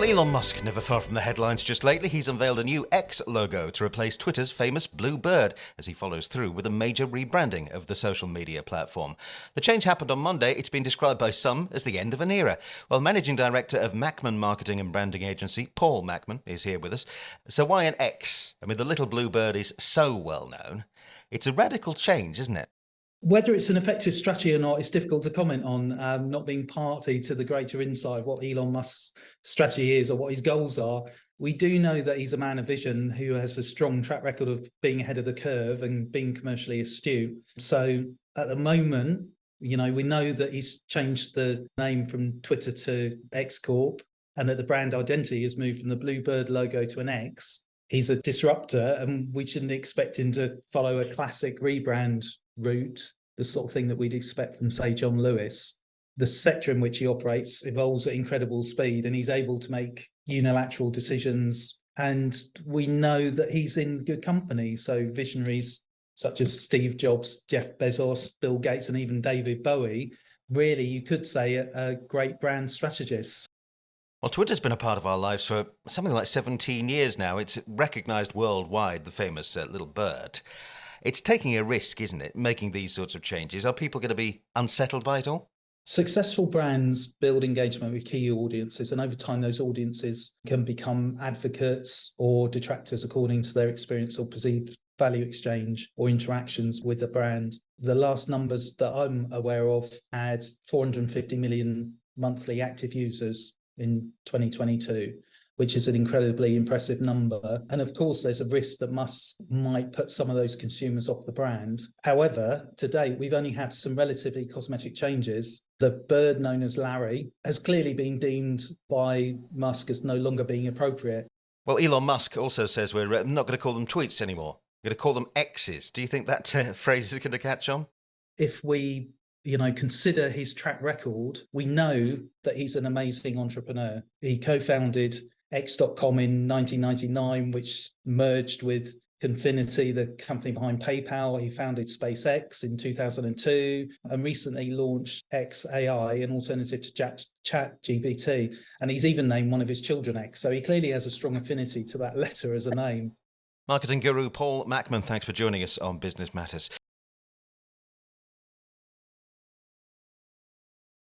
Well, Elon Musk, never far from the headlines just lately. He's unveiled a new X logo to replace Twitter's famous blue bird as he follows through with a major rebranding of the social media platform. The change happened on Monday. It's been described by some as the end of an era. Well, Managing Director of Mackman Marketing and Branding Agency, Paul Mackman, is here with us. So why an X? I mean, the little blue bird is so well known. It's a radical change, isn't it? Whether it's an effective strategy or not, it's difficult to comment on, not being party to the greater insight of what Elon Musk's strategy is or what his goals are. We do know that he's a man of vision who has a strong track record of being ahead of the curve and being commercially astute. So at the moment, we know that he's changed the name from Twitter to X Corp and that the brand identity has moved from the Bluebird logo to an X. He's a disruptor and we shouldn't expect him to follow a classic rebrand route, the sort of thing that we'd expect from, say, John Lewis. The sector in which he operates evolves at incredible speed and he's able to make unilateral decisions. And we know that he's in good company. So visionaries such as Steve Jobs, Jeff Bezos, Bill Gates, and even David Bowie, really, you could say a great brand strategist. Well, Twitter's been a part of our lives for something like 17 years now. It's recognised worldwide, the famous little bird. It's taking a risk, isn't it, making these sorts of changes? Are people going to be unsettled by it all? Successful brands build engagement with key audiences, and over time those audiences can become advocates or detractors according to their experience or perceived value exchange or interactions with the brand. The last numbers that I'm aware of had 450 million monthly active users in 2022. Which is an incredibly impressive number. And of course, there's a risk that Musk might put some of those consumers off the brand. However, to date, we've only had some relatively cosmetic changes. The bird known as Larry has clearly been deemed by Musk as no longer being appropriate. Well, Elon Musk also says we're not going to call them tweets anymore. We're going to call them X's. Do you think that phrase is going to catch on? If we consider his track record, we know that he's an amazing entrepreneur. He co-founded X.com in 1999, which merged with Confinity, the company behind PayPal. He founded SpaceX in 2002 and recently launched XAI, an alternative to ChatGPT. And he's even named one of his children X. So he clearly has a strong affinity to that letter as a name. Marketing guru Paul Mackman, thanks for joining us on Business Matters.